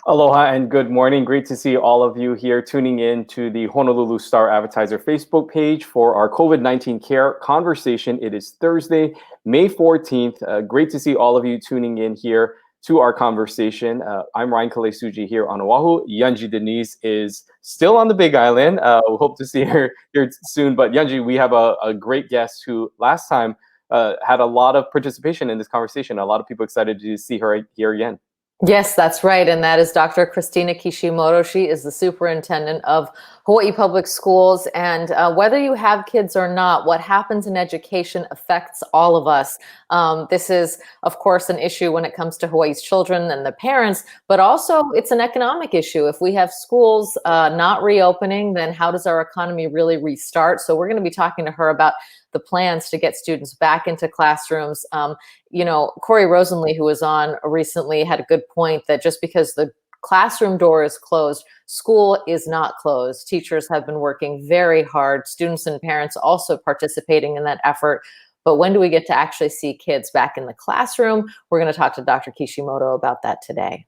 Aloha and good morning. Great to see all of you here tuning in to the Honolulu Star Advertiser Facebook page for our COVID-19 care conversation. It is Thursday, May 14th. Great to see all of you tuning in here to our conversation. I'm Ryan Kalesuji here on Oahu. Yunji Denise is still on the Big Island. We hope to see her here soon. But Yunji, we have a great guest who last time had a lot of participation in this conversation. A lot of people excited to see her here again. Yes, that's right. And that is Dr. Christina Kishimoto. She is the superintendent of Hawaii Public Schools. And whether you have kids or not, what happens in education affects all of us. This is, of course, an issue when it comes to Hawaii's children and the parents, but also it's an economic issue. If we have schools not reopening, then how does our economy really restart? So we're going to be talking to her about the plans to get students back into classrooms. Corey Rosenlee, who was on recently, had a good point that just because the classroom door is closed, school is not closed. Teachers have been working very hard, students and parents also participating in that effort. But when do we get to actually see kids back in the classroom? We're going to talk to Dr. Kishimoto about that today.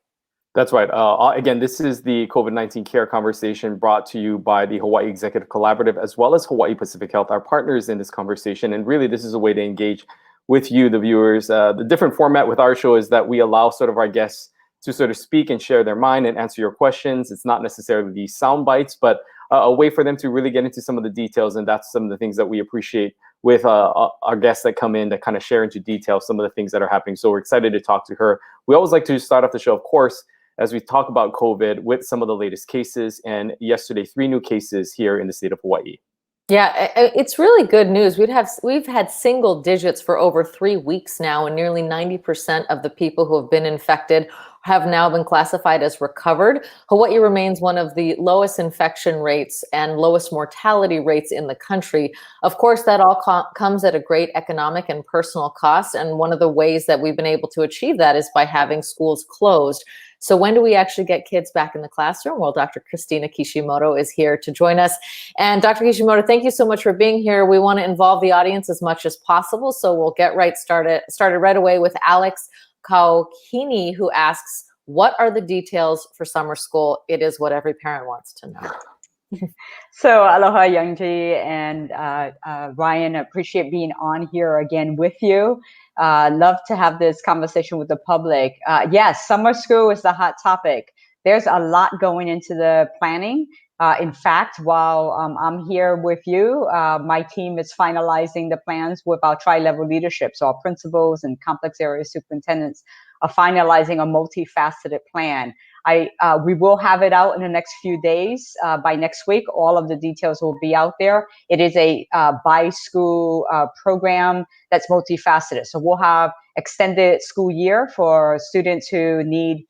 That's right. Again, this is the COVID-19 care conversation brought to you by the Hawaii Executive Collaborative, as well as Hawaii Pacific Health, our partners in this conversation. And really, this is a way to engage with you, the viewers. The different format with our show is that we allow sort of our guests to sort of speak and share their mind and answer your questions. It's not necessarily these sound bites, but a way for them to really get into some of the details. And that's some of the things that we appreciate with our guests that come in that kind of share into detail some of the things that are happening. So we're excited to talk to her. We always like to start off the show, of course, as we talk about COVID with some of the latest cases. And yesterday, 3 new cases here in the state of Hawaii. Yeah, it's really good news. We've had single digits for over 3 weeks now, and nearly 90% of the people who have been infected have now been classified as recovered. Hawaii remains one of the lowest infection rates and lowest mortality rates in the country. Of course, that all comes at a great economic and personal cost. And one of the ways that we've been able to achieve that is by having schools closed. So when do we actually get kids back in the classroom? Well, Dr. Christina Kishimoto is here to join us. And Dr. Kishimoto, thank you so much for being here. We want to involve the audience as much as possible. So we'll get started right away with Alex Kaukini, who asks, what are the details for summer school? It is what every parent wants to know. So aloha, Youngji and Ryan. Appreciate being on here again with you. Love to have this conversation with the public. Yes, summer school is the hot topic. There's a lot going into the planning. In fact, while I'm here with you, my team is finalizing the plans with our tri-level leadership. So our principals and complex area superintendents are finalizing a multifaceted plan. We will have it out in the next few days. By next week, all of the details will be out there. It is a by-school program that's multifaceted. So we'll have extended school year for students who need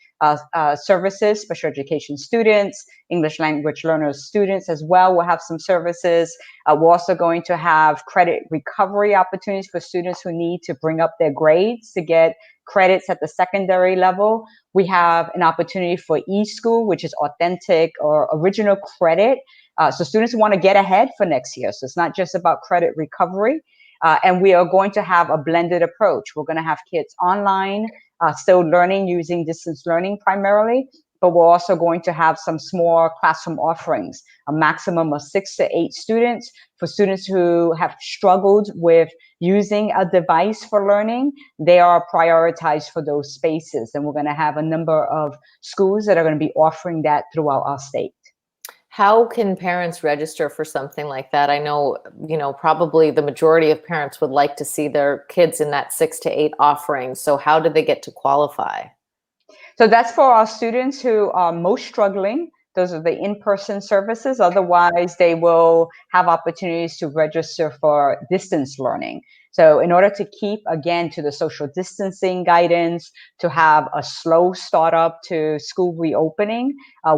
services, special education students, English language learners students as well. We'll have some services. We're also going to have credit recovery opportunities for students who need to bring up their grades to get credits at the secondary level. We have an opportunity for e-school, which is authentic or original credit. So students who want to get ahead for next year. So it's not just about credit recovery. And we are going to have a blended approach. We're going to have kids online, still learning using distance learning primarily, but we're also going to have some small classroom offerings, a maximum of 6 to 8 students. For students who have struggled with using a device for learning, they are prioritized for those spaces. And we're going to have a number of schools that are going to be offering that throughout our state. How can parents register for something like that? I know, probably the majority of parents would like to see their kids in that 6 to 8 offerings. So how do they get to qualify? So that's for our students who are most struggling. Those are the in-person services. Otherwise, they will have opportunities to register for distance learning. So in order to keep, again, to the social distancing guidance, to have a slow startup to school reopening,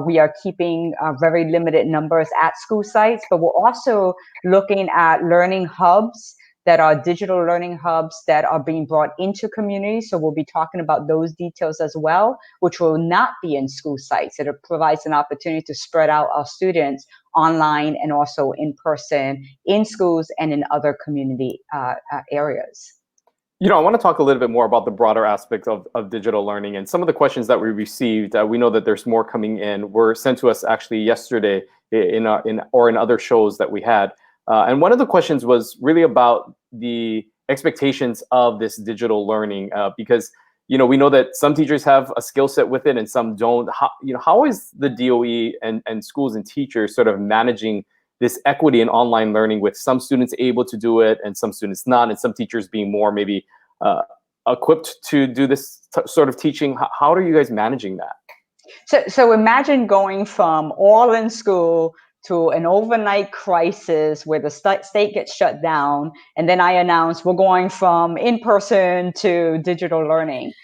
we are keeping very limited numbers at school sites, but we're also looking at learning hubs that are digital learning hubs that are being brought into communities. So we'll be talking about those details as well, which will not be in school sites. It provides an opportunity to spread out our students online and also in person in schools and in other community areas. I want to talk a little bit more about the broader aspects of digital learning and some of the questions that we received. We know that there's more coming in. Were sent to us actually yesterday in other shows that we had. And one of the questions was really about the expectations of this digital learning, because we know that some teachers have a skill set with it and some don't. How is the DOE and schools and teachers sort of managing this equity in online learning, with some students able to do it and some students not, and some teachers being more maybe equipped to do this sort of teaching? How are you guys managing that? So imagine going from all in school to an overnight crisis where the state gets shut down, and then I announce we're going from in-person to digital learning.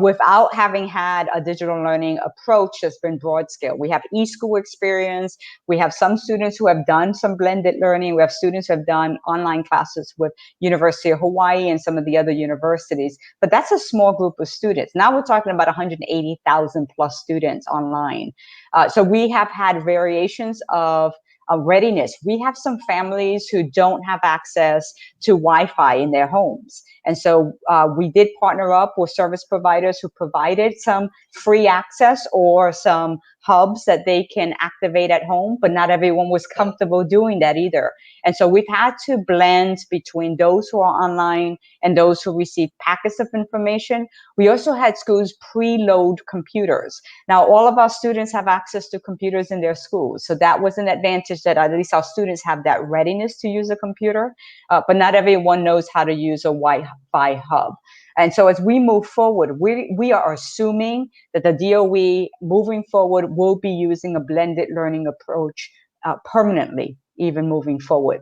Without having had a digital learning approach that's been broad scale. We have e-school experience. We have some students who have done some blended learning. We have students who have done online classes with University of Hawaii and some of the other universities. But that's a small group of students. Now we're talking about 180,000 plus students online. So we have had variations of readiness. We have some families who don't have access to Wi-Fi in their homes. And so we did partner up with service providers who provided some free access or some hubs that they can activate at home, but not everyone was comfortable doing that either. And so we've had to blend between those who are online and those who receive packets of information. We also had schools preload computers. Now, all of our students have access to computers in their schools. So that was an advantage, that at least our students have that readiness to use a computer, but not everyone knows how to use a Wi-Fi hub. And so as we move forward, we are assuming that the DOE moving forward will be using a blended learning approach permanently, even moving forward.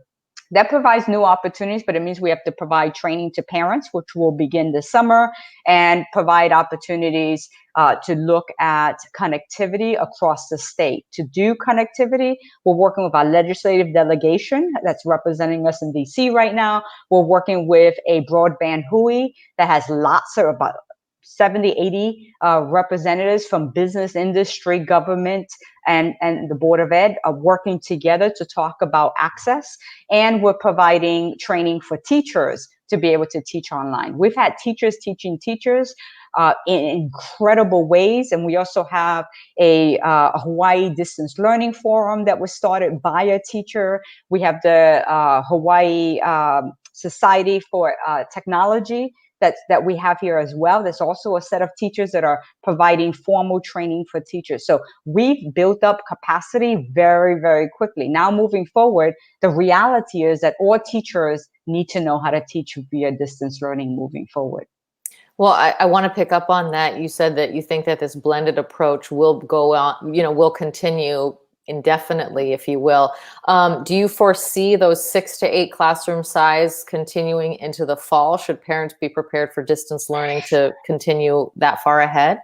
That provides new opportunities, but it means we have to provide training to parents, which will begin this summer, and provide opportunities to look at connectivity across the state. To do connectivity, we're working with our legislative delegation that's representing us in DC right now. We're working with a broadband HUI that has lots of about 70, 80 representatives from business, industry, government, and the Board of Ed are working together to talk about access. And we're providing training for teachers to be able to teach online. We've had teachers teaching teachers in incredible ways. And we also have a Hawaii Distance Learning Forum that was started by a teacher. We have the Hawaii Society for Technology that we have here as well. There's also a set of teachers that are providing formal training for teachers. So we've built up capacity very, very quickly. Now moving forward, the reality is that all teachers need to know how to teach via distance learning moving forward. Well, I want to pick up on that. You said that you think that this blended approach will go on, will continue indefinitely, if you will. Do you foresee those 6 to 8 classroom size continuing into the fall? Should parents be prepared for distance learning to continue that far ahead?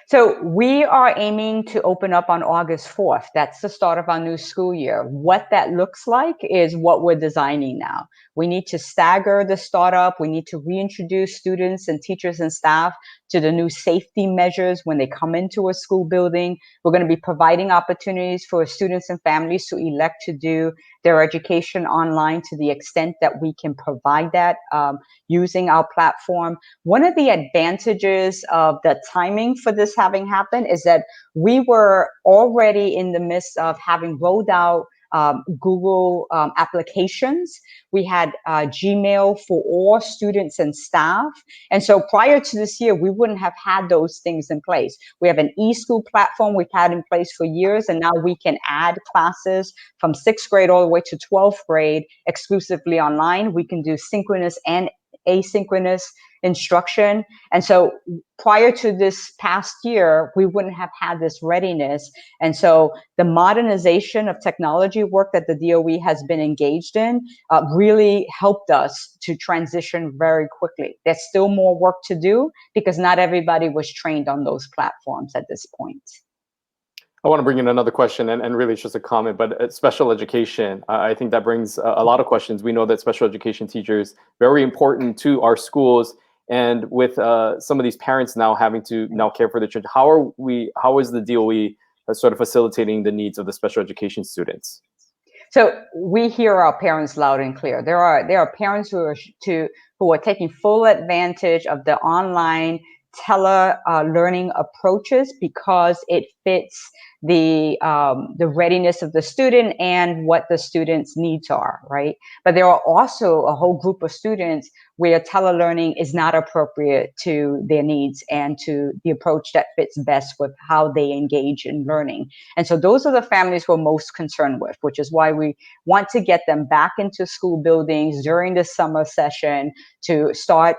So we are aiming to open up on August 4th. That's the start of our new school year. What that looks like is what we're designing now. We need to stagger the startup. We need to reintroduce students and teachers and staff to the new safety measures when they come into a school building. We're going to be providing opportunities for students and families to elect to do their education online to the extent that we can provide that using our platform. One of the advantages of the timing for this having happened is that we were already in the midst of having rolled out Google applications. We had Gmail for all students and staff. And so prior to this year, we wouldn't have had those things in place. We have an e-school platform we've had in place for years, and now we can add classes from 6th grade all the way to 12th grade exclusively online. We can do synchronous and asynchronous instruction. And so prior to this past year, we wouldn't have had this readiness. And so the modernization of technology work that the DOE has been engaged in really helped us to transition very quickly. There's still more work to do because not everybody was trained on those platforms at this point. I want to bring in another question, and really it's just a comment, but special education, I think that brings a lot of questions. We know that special education teachers, very important to our schools, and with some of these parents now having to care for their children, how is the DOE sort of facilitating the needs of the special education students? So we hear our parents loud and clear. There are parents who are taking full advantage of the online learning approaches because it fits the readiness of the student and what the student's needs are, right? But there are also a whole group of students where telelearning is not appropriate to their needs and to the approach that fits best with how they engage in learning. And so those are the families we're most concerned with, which is why we want to get them back into school buildings during the summer session to start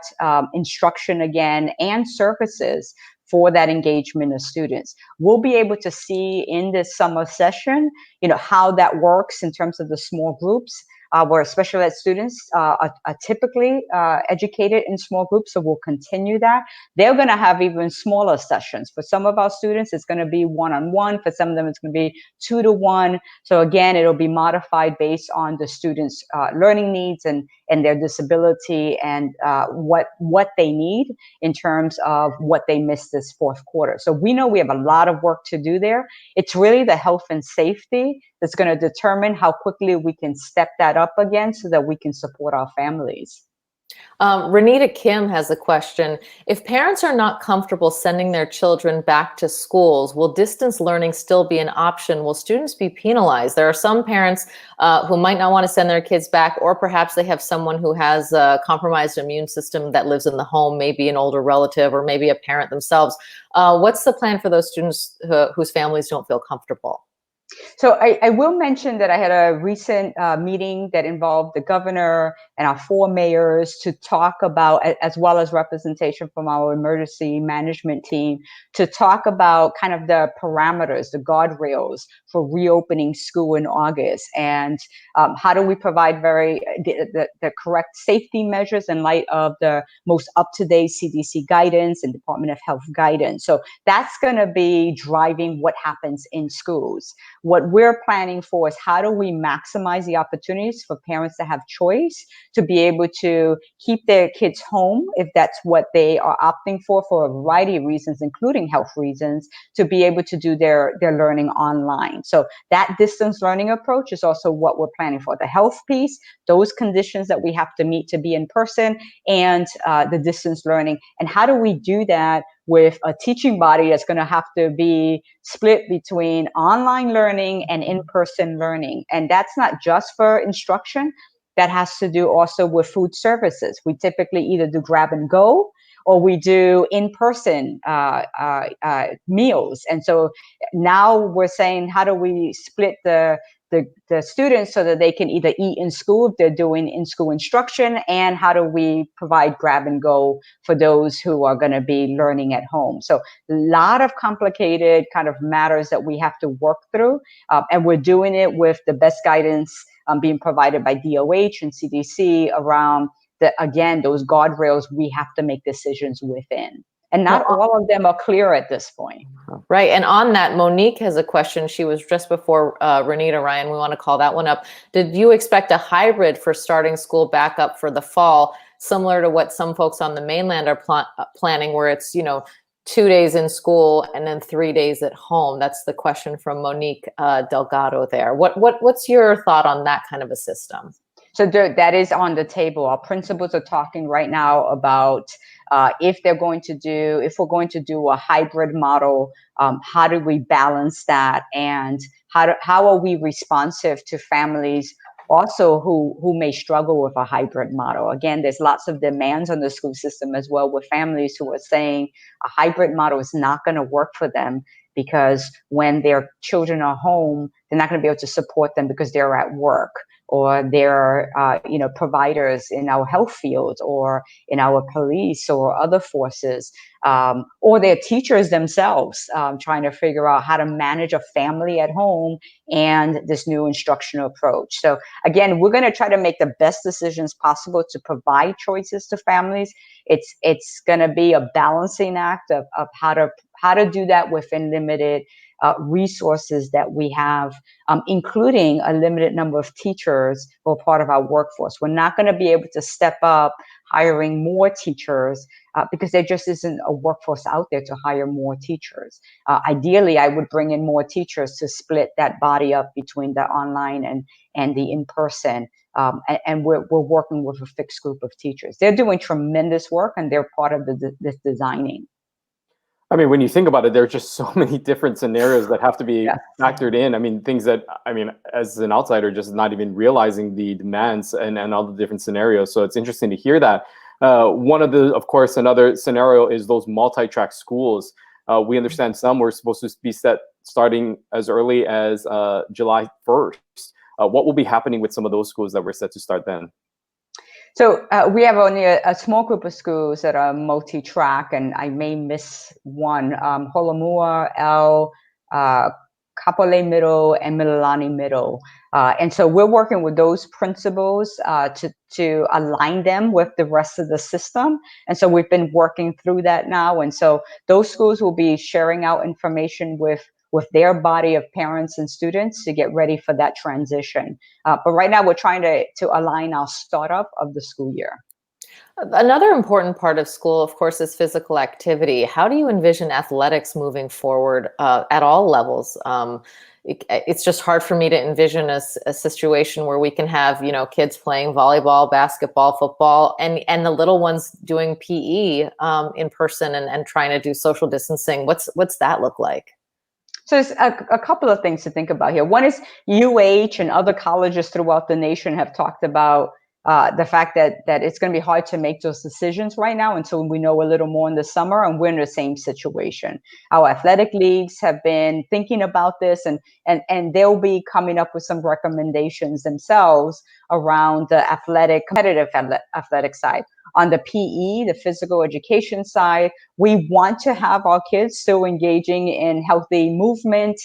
instruction again and services for that engagement of students. We'll be able to see in this summer session, how that works in terms of the small groups, where special ed students are typically educated in small groups, so we'll continue that. They're going to have even smaller sessions. For some of our students, it's going to be one-on-one. For some of them, it's going to be 2-to-1. So again, it'll be modified based on the students' learning needs and their disability and what they need in terms of what they missed this fourth quarter. So we know we have a lot of work to do there. It's really the health and safety that's going to determine how quickly we can step that up again so that we can support our families. Renita Kim has a question. If parents are not comfortable sending their children back to schools, will distance learning still be an option? Will students be penalized? There are some parents who might not want to send their kids back, or perhaps they have someone who has a compromised immune system that lives in the home, maybe an older relative or maybe a parent themselves. What's the plan for those students whose families don't feel comfortable? So I will mention that I had a recent meeting that involved the governor and our 4 mayors to talk about, as well as representation from our emergency management team, to talk about kind of the parameters, the guardrails for reopening school in August, and how do we provide the correct safety measures in light of the most up-to-date CDC guidance and Department of Health guidance. So that's going to be driving what happens in schools. What we're planning for is how do we maximize the opportunities for parents to have choice, to be able to keep their kids home if that's what they are opting for a variety of reasons, including health reasons, to be able to do their learning online. So that distance learning approach is also what we're planning for. The health piece, those conditions that we have to meet to be in person, and the distance learning. And how do we do that with a teaching body that's going to have to be split between online learning and in-person learning? And that's not just for instruction. That has to do also with food services. We typically either do grab and go, or we do in-person meals. And so now we're saying, how do we split the students so that they can either eat in school if they're doing in-school instruction, and how do we provide grab and go for those who are going to be learning at home? So a lot of complicated kind of matters that we have to work through, and we're doing it with the best guidance being provided by DOH and CDC around those guardrails we have to make decisions within. And not all of them are clear at this point. Right. And on that, Monique has a question. She was just before Renita, Ryan. We want to call that one up. Did you expect a hybrid for starting school back up for the fall, similar to what some folks on the mainland are planning, where it's, 2 days in school and then 3 days at home? That's the question from Monique Delgado there. What's your thought on that kind of a system? So that is on the table. Our principals are talking right now about if we're going to do a hybrid model, how do we balance that, and how are we responsive to families also who may struggle with a hybrid model? Again, there's lots of demands on the school system as well, with families who are saying a hybrid model is not going to work for them, because when their children are home, they're not going to be able to support them because they're at work, or they're providers in our health field, or in our police or other forces, or they're teachers themselves, trying to figure out how to manage a family at home and this new instructional approach. So again, we're going to try to make the best decisions possible to provide choices to families. It's going to be a balancing act of how to do that within limited resources that we have, including a limited number of teachers who are part of our workforce. We're not going to be able to step up hiring more teachers because there just isn't a workforce out there to hire more teachers. Ideally, I would bring in more teachers to split that body up between the online and the in-person. And we're working with a fixed group of teachers. They're doing tremendous work, and they're part of this designing. I mean, when you think about it, there are just so many different scenarios that have to be Yes. factored in. I mean, things that, I mean, as an outsider, just not even realizing the demands and all the different scenarios. So it's interesting to hear that. One of the, of course, another scenario is those multi-track schools. We understand some were supposed to be starting as early as July 1st. What will be happening with some of those schools that were set to start then? So we have only a small group of schools that are multi-track, and I may miss one, Holomua, Kapolei Middle, and Mililani Middle. And so we're working with those principals to align them with the rest of the system. And so we've been working through that now. And so those schools will be sharing out information with their body of parents and students to get ready for that transition. But right now we're trying to align our startup of the school year. Another important part of school, of course, is physical activity. How do you envision athletics moving forward at all levels? It's just hard for me to envision a situation where we can have, kids playing volleyball, basketball, football, and the little ones doing PE in person and trying to do social distancing. What's that look like? So there's a couple of things to think about here. One is UH and other colleges throughout the nation have talked about the fact that it's going to be hard to make those decisions right now until we know a little more in the summer, and we're in the same situation. Our athletic leagues have been thinking about this, and they'll be coming up with some recommendations themselves around the competitive athletic side. On the PE, the physical education side, we want to have our kids still engaging in healthy movement.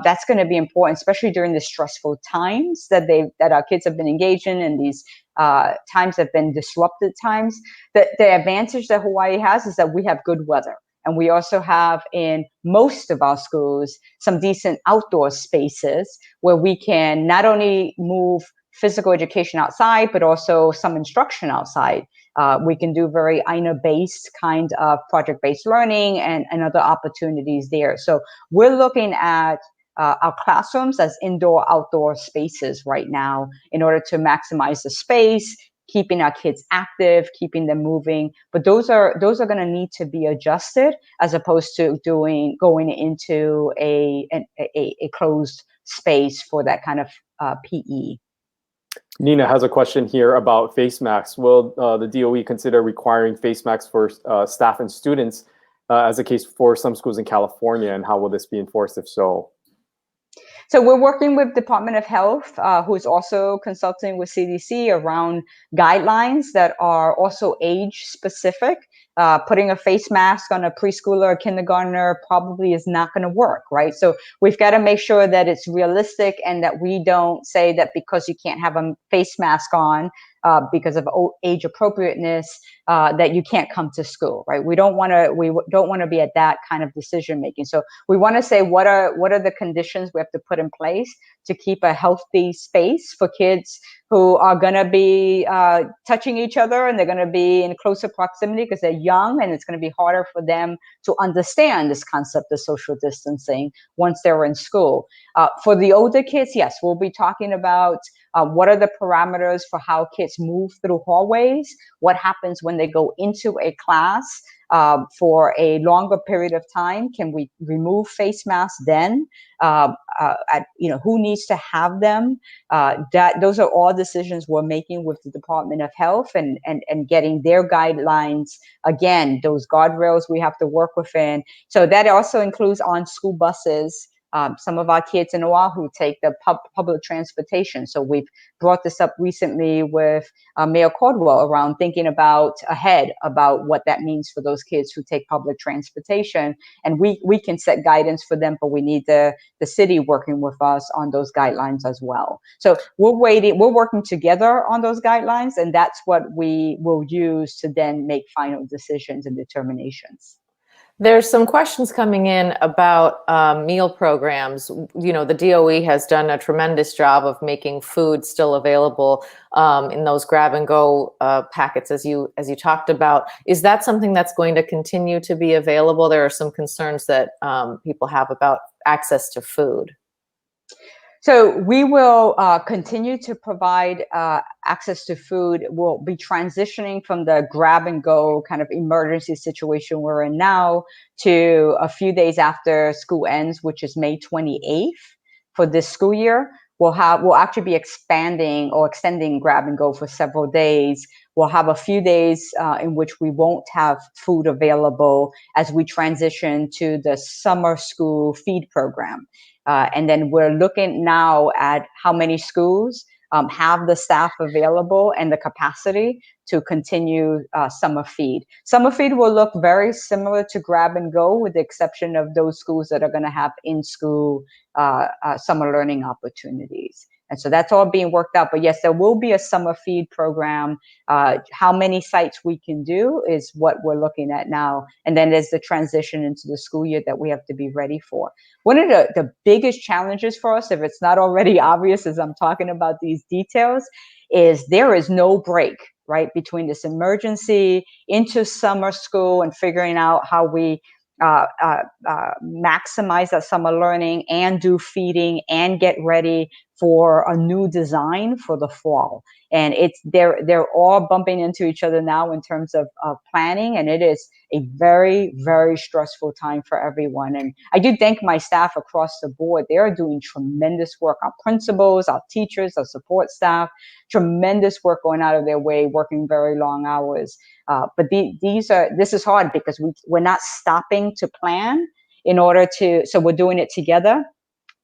That's going to be important, especially during the stressful times that our kids have been engaged in, and these times have been disrupted times. The advantage that Hawaii has is that we have good weather. And we also have in most of our schools some decent outdoor spaces where we can not only move physical education outside, but also some instruction outside. We can do very INA-based kind of project-based learning and other opportunities there. So we're looking at our classrooms as indoor-outdoor spaces right now in order to maximize the space, keeping our kids active, keeping them moving. But those are going to need to be adjusted as opposed to going into a closed space for that kind of PE. Nina has a question here about face masks. Will the DOE consider requiring face masks for staff and students, as a case for some schools in California, and how will this be enforced if so? So we're working with Department of Health, who's also consulting with CDC around guidelines that are also age specific. Putting a face mask on a preschooler or kindergartner probably is not going to work, right? So we've got to make sure that it's realistic and that we don't say that because you can't have a face mask on because of age appropriateness, that you can't come to school, right? We don't want to be at that kind of decision making. So we want to say what are the conditions we have to put in place to keep a healthy space for kids who are going to be touching each other, and they're going to be in closer proximity because they're young, and it's going to be harder for them to understand this concept of social distancing once they're in school. For the older kids, yes, we'll be talking about what are the parameters for how kids move through hallways, what happens when they go into a class for a longer period of time. Can we remove face masks then? Who needs to have them? Those are all decisions we're making with the Department of Health and getting their guidelines. Again, those guardrails we have to work within. So that also includes on school buses. Some of our kids in Oahu take the public transportation. So we've brought this up recently with Mayor Caldwell around thinking ahead about what that means for those kids who take public transportation. And we can set guidance for them, but we need the city working with us on those guidelines as well. So we're working together on those guidelines, and that's what we will use to then make final decisions and determinations. There's some questions coming in about meal programs. You know, the DOE has done a tremendous job of making food still available in those grab and go packets, as you talked about. Is that something that's going to continue to be available? There are some concerns that people have about access to food. So we will continue to provide access to food. We'll be transitioning from the grab and go kind of emergency situation we're in now to a few days after school ends, which is May 28th for this school year. We'll actually be expanding or extending grab and go for several days. We'll have a few days in which we won't have food available as we transition to the summer school feed program. And then we're looking now at how many schools have the staff available and the capacity to continue summer feed. Summer feed will look very similar to grab and go, with the exception of those schools that are going to have in-school summer learning opportunities. And so that's all being worked out. But yes, there will be a summer feed program. How many sites we can do is what we're looking at now. And then there's the transition into the school year that we have to be ready for. One of the biggest challenges for us, if it's not already obvious as I'm talking about these details, is there is no break, right, between this emergency into summer school and figuring out how we maximize that summer learning and do feeding and get ready for a new design for the fall. And they're all bumping into each other now in terms of planning, and it is a very, very stressful time for everyone. And I do thank my staff across the board. They are doing tremendous work. Our principals, our teachers, our support staff, tremendous work going out of their way, working very long hours. But this is hard because we're not stopping to plan so we're doing it together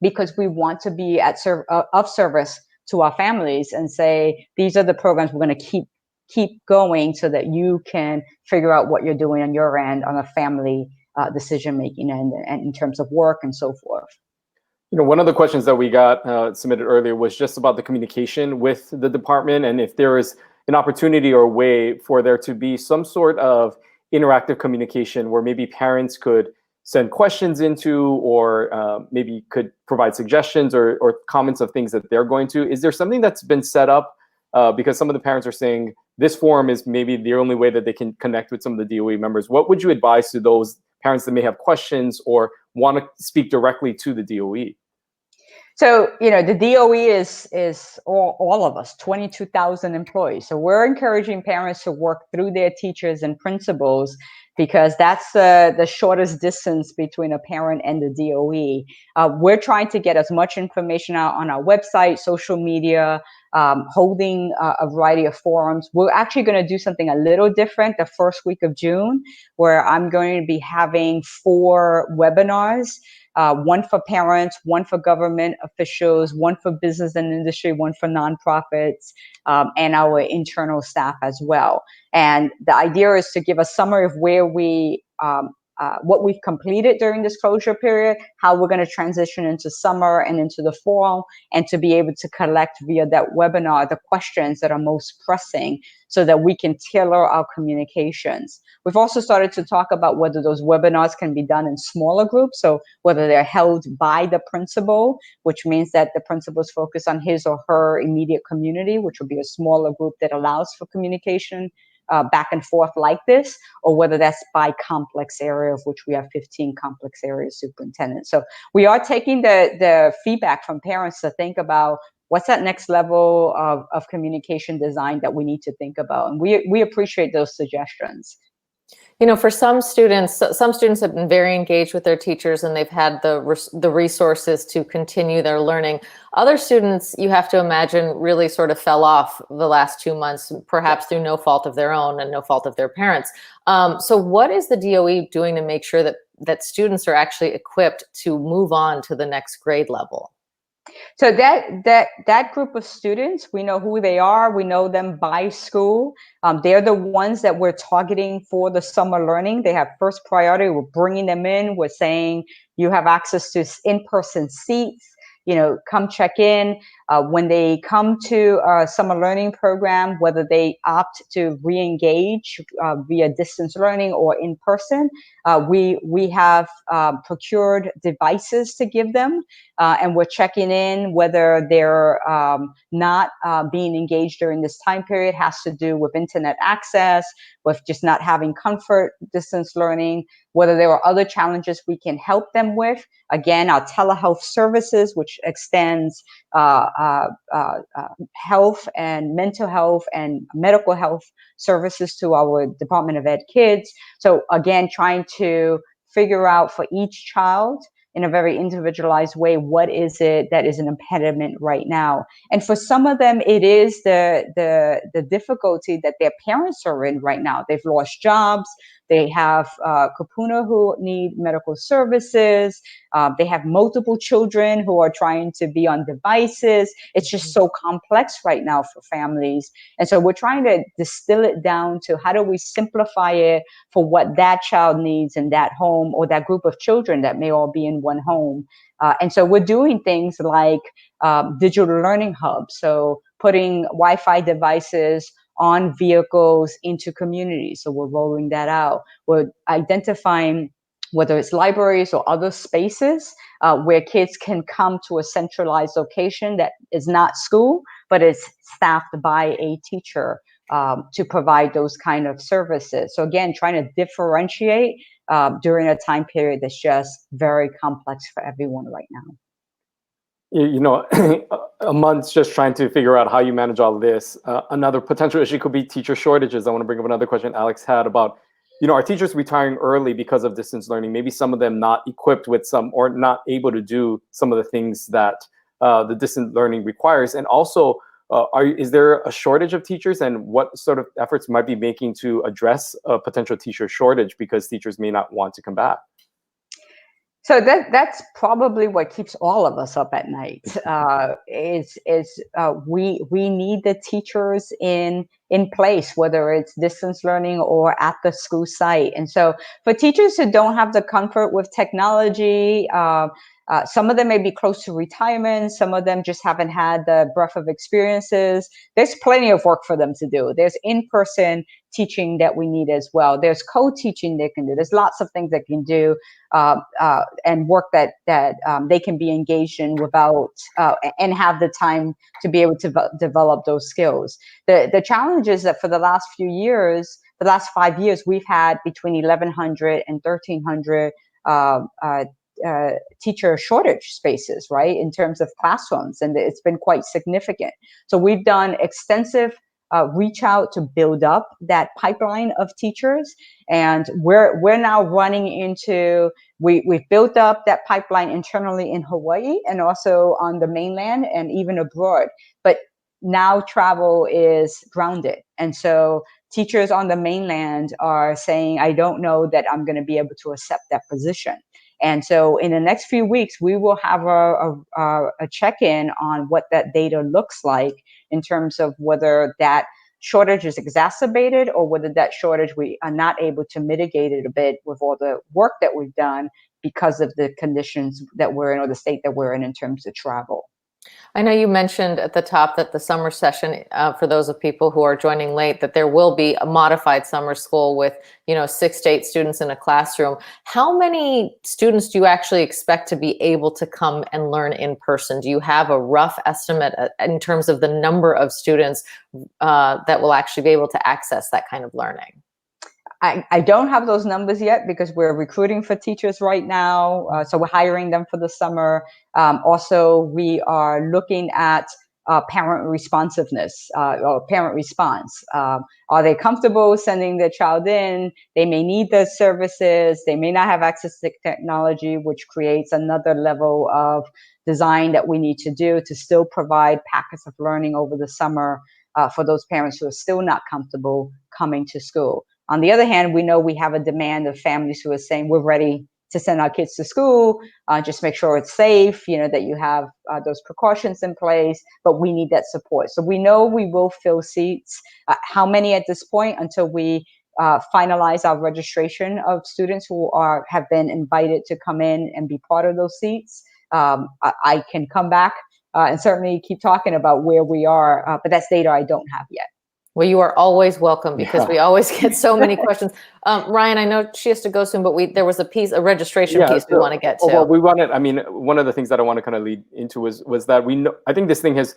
because we want to be of service to our families and say, these are the programs we're going to keep going so that you can figure out what you're doing on your end on a family decision making and in terms of work and so forth. You know, one of the questions that we got submitted earlier was just about the communication with the department, and if there is an opportunity or a way for there to be some sort of interactive communication where maybe parents could send questions into, or maybe could provide suggestions or comments of things that they're going to. Is there something that's been set up? Because some of the parents are saying this forum is maybe the only way that they can connect with some of the DOE members. What would you advise to those parents that may have questions or want to speak directly to the DOE? So, you know, the DOE is all of us, 22,000 employees. So we're encouraging parents to work through their teachers and principals, because that's the shortest distance between a parent and the DOE. We're trying to get as much information out on our website, social media, holding a variety of forums. We're actually going to do something a little different the first week of June, where I'm going to be having 4 webinars. One for parents, one for government officials, one for business and industry, one for nonprofits, and our internal staff as well. And the idea is to give a summary of where what we've completed during this closure period, how we're going to transition into summer and into the fall, and to be able to collect via that webinar the questions that are most pressing so that we can tailor our communications. We've also started to talk about whether those webinars can be done in smaller groups, so whether they're held by the principal, which means that the principal's focus on his or her immediate community, which would be a smaller group that allows for communication back and forth like this, or whether that's by complex area, of which we have 15 complex area superintendents. So we are taking the feedback from parents to think about what's that next level of communication design that we need to think about. And we appreciate those suggestions. You know, for some students have been very engaged with their teachers and they've had the resources to continue their learning. Other students, you have to imagine, really sort of fell off the last 2 months, perhaps through no fault of their own and no fault of their parents. So what is the DOE doing to make sure that students are actually equipped to move on to the next grade level? So that group of students, we know who they are. We know them by school. They're the ones that we're targeting for the summer learning. They have first priority. We're bringing them in. We're saying you have access to in-person seats. come check in. When they come to our summer learning program, whether they opt to re-engage via distance learning or in person, we have procured devices to give them, and we're checking in whether they're not being engaged during this time period. Has to do with internet access, with just not having comfort distance learning, whether there are other challenges we can help them with. Again, our telehealth services, which extends health and mental health and medical health services to our Department of Ed kids. So again, trying to figure out for each child in a very individualized way, what is it that is an impediment right now? And for some of them, it is the difficulty that their parents are in right now. They've lost jobs. They have kupuna who need medical services. They have multiple children who are trying to be on devices. It's just so complex right now for families. And so we're trying to distill it down to how do we simplify it for what that child needs in that home, or that group of children that may all be in one home. And so we're doing things like digital learning hubs. So putting Wi-Fi devices on vehicles into communities. So we're rolling that out. We're identifying whether it's libraries or other spaces where kids can come to a centralized location that is not school, but is staffed by a teacher to provide those kind of services. So again, trying to differentiate during a time period that's just very complex for everyone right now. A month's just trying to figure out how you manage all of this. Another potential issue could be teacher shortages. I want to bring up another question Alex had about, are teachers retiring early because of distance learning? Maybe some of them not equipped with some, or not able to do some of the things that the distance learning requires. And also, is there a shortage of teachers, and what sort of efforts might be making to address a potential teacher shortage because teachers may not want to come back? So that's probably what keeps all of us up at night. We need the teachers in place, whether it's distance learning or at the school site. And so for teachers who don't have the comfort with technology, some of them may be close to retirement. Some of them just haven't had the breadth of experiences. There's plenty of work for them to do. There's in-person teaching that we need as well. There's co-teaching they can do. There's lots of things they can do and work that they can be engaged in without and have the time to be able to develop those skills. The challenge is that for the last 5 years, we've had between 1,100 and 1,300 teacher shortage spaces, right, in terms of classrooms, and it's been quite significant. So we've done extensive reach out to build up that pipeline of teachers, and we're now running into, we've built up that pipeline internally in Hawaii and also on the mainland and even abroad, but now travel is grounded, and so teachers on the mainland are saying, I don't know that I'm going to be able to accept that position. And so in the next few weeks, we will have a check-in on what that data looks like in terms of whether that shortage is exacerbated or whether that shortage, we are not able to mitigate it a bit with all the work that we've done because of the conditions that we're in or the state that we're in terms of travel. I know you mentioned at the top that the summer session, for those of people who are joining late, that there will be a modified summer school with, 6 to 8 students in a classroom. How many students do you actually expect to be able to come and learn in person? Do you have a rough estimate in terms of the number of students that will actually be able to access that kind of learning? I don't have those numbers yet because we're recruiting for teachers right now. So we're hiring them for the summer. Also, we are looking at parent responsiveness or parent response. Are they comfortable sending their child in? They may need the services. They may not have access to technology, which creates another level of design that we need to do to still provide packets of learning over the summer for those parents who are still not comfortable coming to school. On the other hand, we know we have a demand of families who are saying we're ready to send our kids to school, just make sure it's safe, that you have those precautions in place, but we need that support. So we know we will fill seats. How many at this point until we finalize our registration of students who have been invited to come in and be part of those seats? I can come back and certainly keep talking about where we are, but that's data I don't have yet. Well, you are always welcome because we always get so many questions. Ryan, I know she has to go soon, but there was a registration piece we want to get to. Well, we wanted, I mean, one of the things that I want to kind of lead into was that we know, I think this thing has,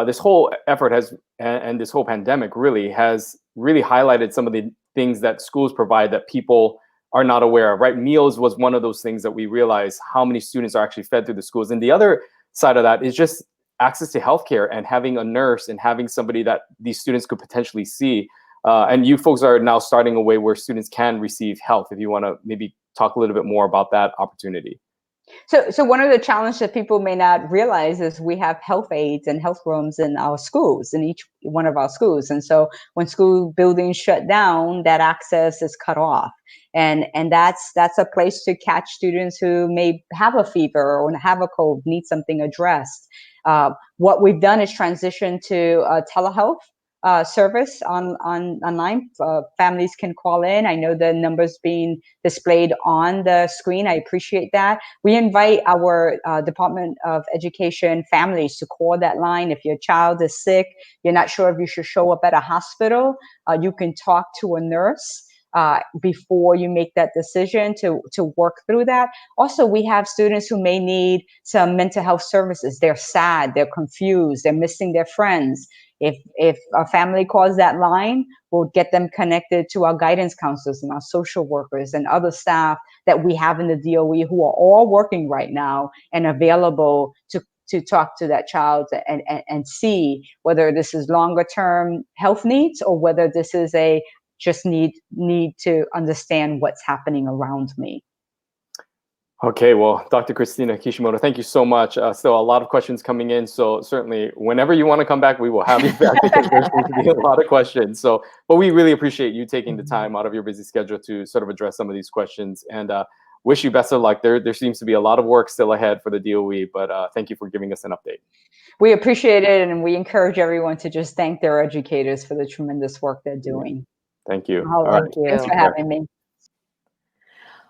this whole effort has, and this whole pandemic has really highlighted some of the things that schools provide that people are not aware of, right? Meals was one of those things that we realized how many students are actually fed through the schools. And the other side of that is just access to healthcare and having a nurse and having somebody that these students could potentially see. And you folks are now starting a way where students can receive health. If you want to maybe talk a little bit more about that opportunity. So one of the challenges that people may not realize is we have health aides and health rooms in our schools, in each one of our schools. And so when school buildings shut down, that access is cut off. And that's a place to catch students who may have a fever or have a cold, need something addressed. What we've done is transition to telehealth service online. Families can call in. I know the numbers being displayed on the screen. I appreciate that. We invite our Department of Education families to call that line. If your child is sick, you're not sure if you should show up at a hospital, you can talk to a nurse before you make that decision to work through that. Also, we have students who may need some mental health services. They're sad, they're confused, they're missing their friends. If a family calls that line, we'll get them connected to our guidance counselors and our social workers and other staff that we have in the DOE who are all working right now and available to talk to that child and see whether this is longer term health needs or whether this is a just need to understand what's happening around me. Okay, well, Dr. Christina Kishimoto, thank you so much. Still a lot of questions coming in, so certainly whenever you want to come back, we will have you back because there's going to be a lot of questions. So, but we really appreciate you taking the time out of your busy schedule to sort of address some of these questions, and wish you best of luck. There seems to be a lot of work still ahead for the DOE, but thank you for giving us an update. We appreciate it, and we encourage everyone to just thank their educators for the tremendous work they're doing. Thank you. All right. Thanks for having me.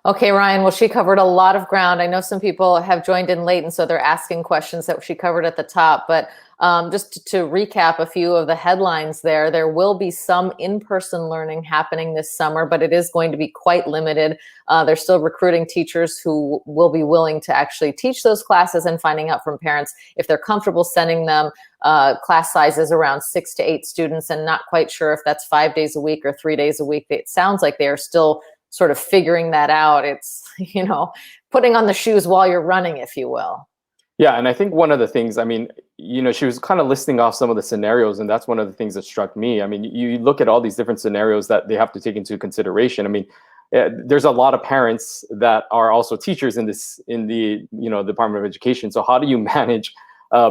Okay, Ryan, well, she covered a lot of ground. I know some people have joined in late, and so they're asking questions that she covered at the top. But just to recap a few of the headlines there will be some in-person learning happening this summer, but it is going to be quite limited. They're still recruiting teachers who will be willing to actually teach those classes and finding out from parents if they're comfortable sending them class sizes around 6 to 8 students, and not quite sure if that's 5 days a week or 3 days a week. It sounds like they are still sort of figuring that out. It's, putting on the shoes while you're running, if you will. Yeah, and I think one of the things, I mean, she was kind of listing off some of the scenarios, and that's one of the things that struck me. I mean, you look at all these different scenarios that they have to take into consideration. I mean, there's a lot of parents that are also teachers in the Department of Education. So how do you manage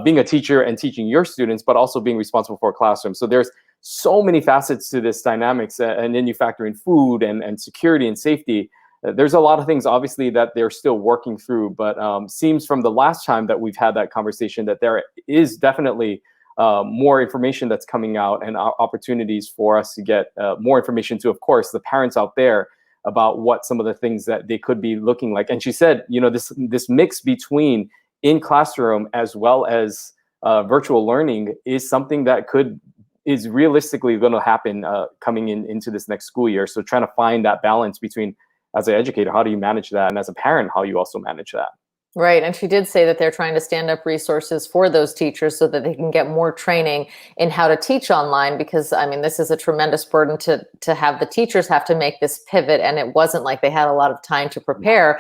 being a teacher and teaching your students, but also being responsible for a classroom? So there's so many facets to this dynamics, and then you factor in food and security and safety. There's a lot of things, obviously, that they're still working through, but seems from the last time that we've had that conversation that there is definitely more information that's coming out and opportunities for us to get more information to, of course, the parents out there about what some of the things that they could be looking like. And she said, this mix between in classroom as well as virtual learning is something that is realistically going to happen coming into this next school year. So trying to find that balance between, as an educator, how do you manage that? And as a parent, how you also manage that? Right. And she did say that they're trying to stand up resources for those teachers so that they can get more training in how to teach online, because I mean, this is a tremendous burden to have the teachers have to make this pivot. And it wasn't like they had a lot of time to prepare.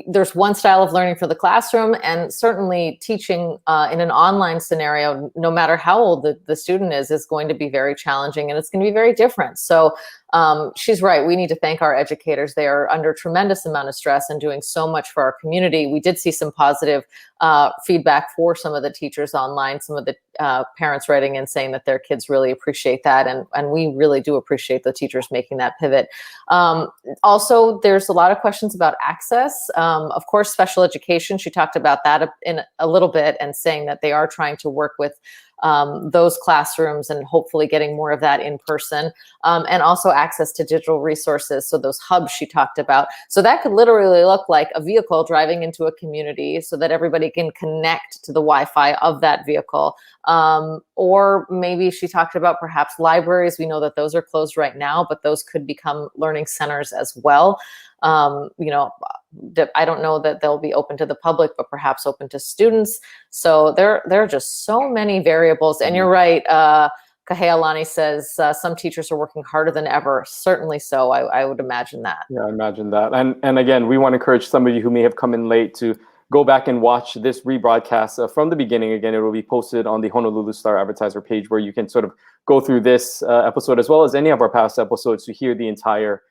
There's one style of learning for the classroom, and certainly teaching in an online scenario, no matter how old the student is going to be very challenging, and it's going to be very different. So she's right. We need to thank our educators. They are under a tremendous amount of stress and doing so much for our community. We did see some positive feedback for some of the teachers online, some of the parents writing in saying that their kids really appreciate that. And we really do appreciate the teachers making that pivot. Also, there's a lot of questions about access. Of course, special education, she talked about that in a little bit and saying that they are trying to work with those classrooms and hopefully getting more of that in person, and also access to digital resources. So those hubs she talked about. So that could literally look like a vehicle driving into a community so that everybody can connect to the Wi-Fi of that vehicle. Or maybe she talked about perhaps libraries. We know that those are closed right now, but those could become learning centers as well. You know, I don't know that they'll be open to the public, but perhaps open to students. So there are just so many variables. And you're right, Kahealani says some teachers are working harder than ever. Certainly so, I would imagine that. Yeah, I imagine that. And again, we want to encourage some of you who may have come in late to go back and watch this rebroadcast from the beginning. Again, it will be posted on the Honolulu Star Advertiser page, where you can sort of go through this episode as well as any of our past episodes to hear the entire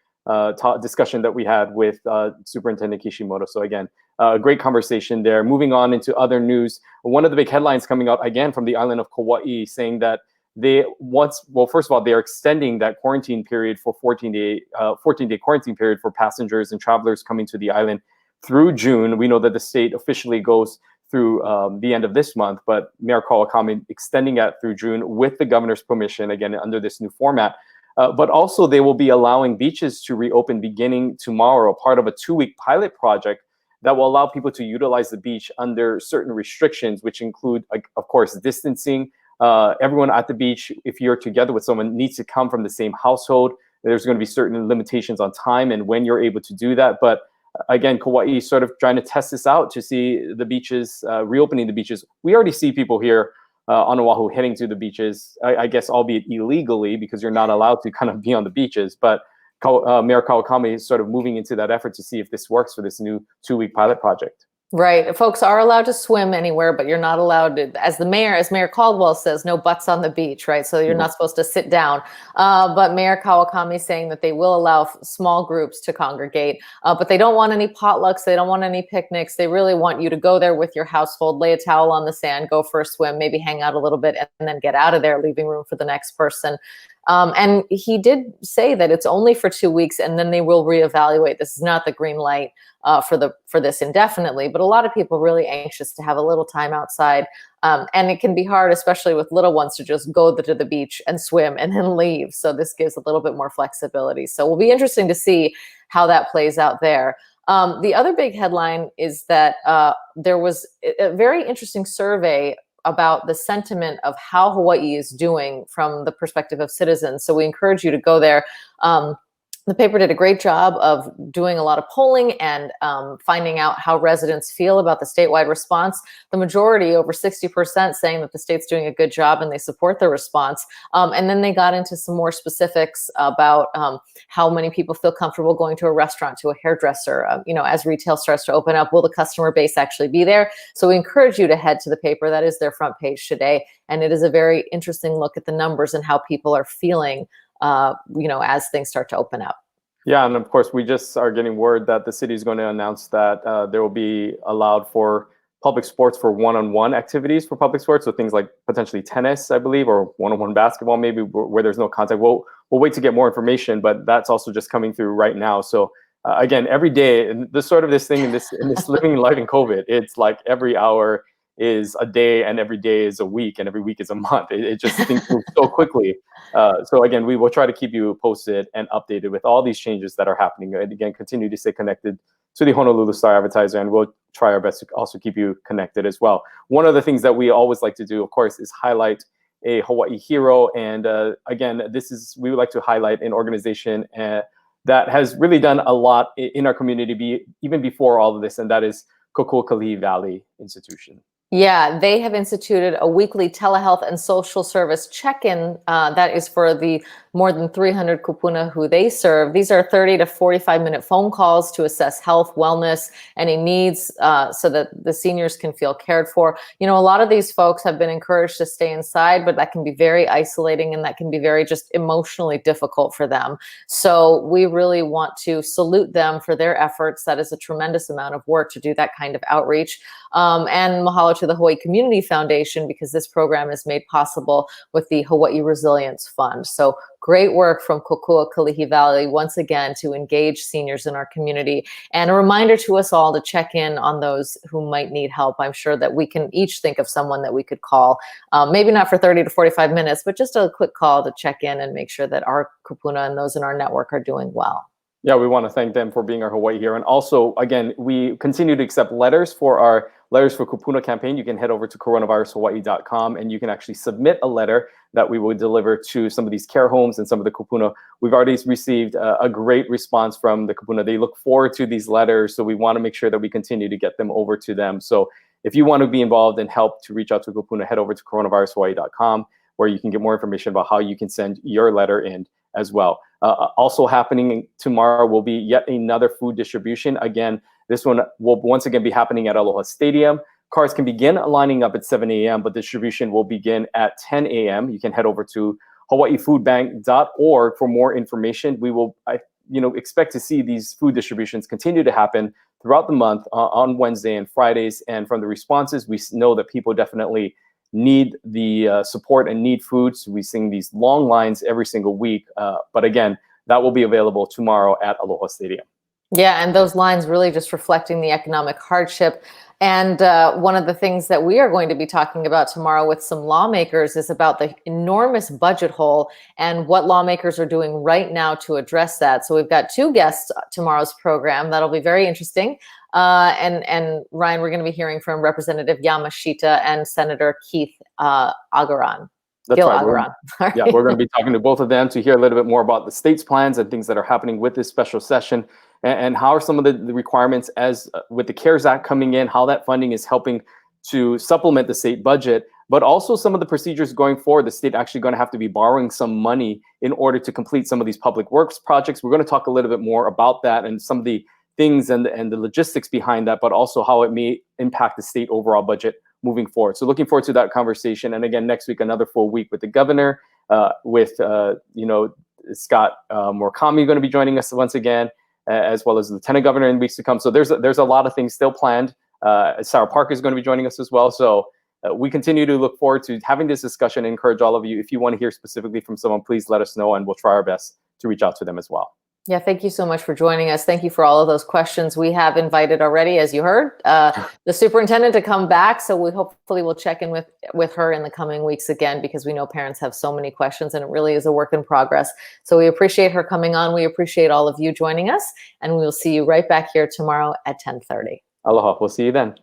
discussion that we had with Superintendent Kishimoto. So again, a great conversation there. Moving on into other news, one of the big headlines coming out again from the island of Kauai, saying that first of all, they are extending that quarantine period for 14-day quarantine period for passengers and travelers coming to the island through June. We know that the state officially goes through the end of this month, but Mayor Kawakami extending that through June with the governor's permission, again, under this new format. But also they will be allowing beaches to reopen beginning tomorrow, part of a 2-week pilot project that will allow people to utilize the beach under certain restrictions, which include, of course, distancing. Everyone at the beach, if you're together with someone, needs to come from the same household. There's going to be certain limitations on time and when you're able to do that. But again, Kauai is sort of trying to test this out to see the beaches, reopening the beaches. We already see people here on Oahu heading to the beaches, I guess, albeit illegally, because you're not allowed to kind of be on the beaches. But Mayor Kawakami is sort of moving into that effort to see if this works for this new 2-week pilot project. Right. Folks are allowed to swim anywhere, but you're not allowed to, as Mayor Caldwell says, no butts on the beach, right? So you're not supposed to sit down. But Mayor Kawakami is saying that they will allow small groups to congregate, but they don't want any potlucks. They don't want any picnics. They really want you to go there with your household, lay a towel on the sand, go for a swim, maybe hang out a little bit, and then get out of there, leaving room for the next person. And he did say that it's only for 2 weeks, and then they will reevaluate. This is not the green light for this indefinitely, but a lot of people are really anxious to have a little time outside. And it can be hard, especially with little ones, to just go to the beach and swim and then leave. So this gives a little bit more flexibility. So it will be interesting to see how that plays out there. The other big headline is that there was a very interesting survey about the sentiment of how Hawaii is doing from the perspective of citizens. So we encourage you to go there. The paper did a great job of doing a lot of polling and finding out how residents feel about the statewide response. The majority, over 60%, saying that the state's doing a good job and they support the response. And then they got into some more specifics about how many people feel comfortable going to a restaurant, to a hairdresser. As retail starts to open up, will the customer base actually be there? So we encourage you to head to the paper. That is their front page today. And it is a very interesting look at the numbers and how people are feeling as things start to open up. Yeah, and of course, we just are getting word that the city is going to announce that there will be allowed for public sports for one-on-one activities for public sports. So things like potentially tennis, I believe, or one-on-one basketball, maybe, where there's no contact. We'll wait to get more information, but that's also just coming through right now. So again, every day, and this thing in this living life in COVID, it's like every hour is a day, and every day is a week, and every week is a month. It just things move so quickly. So again, we will try to keep you posted and updated with all these changes that are happening. And again, continue to stay connected to the Honolulu Star Advertiser, and we'll try our best to also keep you connected as well. One of the things that we always like to do, of course, is highlight a Hawaii hero. And again, we would like to highlight an organization that has really done a lot in our community, even before all of this, and that is Kokuakali'i Valley Institution. Yeah, they have instituted a weekly telehealth and social service check-in that is for the more than 300 kupuna who they serve. These are 30 to 45-minute phone calls to assess health, wellness, any needs so that the seniors can feel cared for. A lot of these folks have been encouraged to stay inside, but that can be very isolating and that can be very just emotionally difficult for them. So we really want to salute them for their efforts. That is a tremendous amount of work to do that kind of outreach. And mahalo to the Hawaii Community Foundation, because this program is made possible with the Hawaii Resilience Fund. So Great work from Kokua Kalihi Valley once again to engage seniors in our community. And a reminder to us all to check in on those who might need help. I'm sure that we can each think of someone that we could call, maybe not for 30 to 45 minutes, but just a quick call to check in and make sure that our kupuna and those in our network are doing well. Yeah, we want to thank them for being our Hawaii hero. And also, again, we continue to accept letters for our Letters for Kupuna campaign. You can head over to coronavirushawaii.com and you can actually submit a letter that we will deliver to some of these care homes and some of the kupuna. We've already received a great response from the kupuna. They look forward to these letters, so we want to make sure that we continue to get them over to them. So if you want to be involved and help to reach out to kupuna, head over to coronavirushawaii.com, where you can get more information about how you can send your letter in as well. Also happening tomorrow will be yet another food distribution. Again, this one will once again be happening at Aloha Stadium. Cars can begin lining up at 7 a.m., but distribution will begin at 10 a.m. You can head over to hawaiifoodbank.org for more information. We will expect to see these food distributions continue to happen throughout the month on Wednesday and Fridays. And from the responses, we know that people definitely need the support and need food. So we see these long lines every single week. But again, that will be available tomorrow at Aloha Stadium. Yeah, and those lines really just reflecting the economic hardship. And one of the things that we are going to be talking about tomorrow with some lawmakers is about the enormous budget hole and what lawmakers are doing right now to address that. So we've got two guests tomorrow's program. That'll be very interesting. And Ryan, we're going to be hearing from Representative Yamashita and Senator Keith Agaran. That's right. Agaran. Yeah, we're going to be talking to both of them to hear a little bit more about the state's plans and things that are happening with this special session, and how are some of the requirements as with the CARES Act coming in, how that funding is helping to supplement the state budget, but also some of the procedures going forward. The state actually going to have to be borrowing some money in order to complete some of these public works projects. We're going to talk a little bit more about that and some of the things and the logistics behind that, but also how it may impact the state overall budget moving forward. So looking forward to that conversation. And again, next week, another full week with the governor, with Scott Murakami going to be joining us once again, as well as the Lieutenant Governor in weeks to come. So there's a lot of things still planned. Sarah Parker is going to be joining us as well. So we continue to look forward to having this discussion and encourage all of you. If you want to hear specifically from someone, please let us know and we'll try our best to reach out to them as well. Yeah, thank you so much for joining us. Thank you for all of those questions. We have invited already, as you heard, the superintendent to come back. So we hopefully will check in with her in the coming weeks again, because we know parents have so many questions and it really is a work in progress. So we appreciate her coming on. We appreciate all of you joining us, and we will see you right back here tomorrow at 10:30. Aloha. We'll see you then.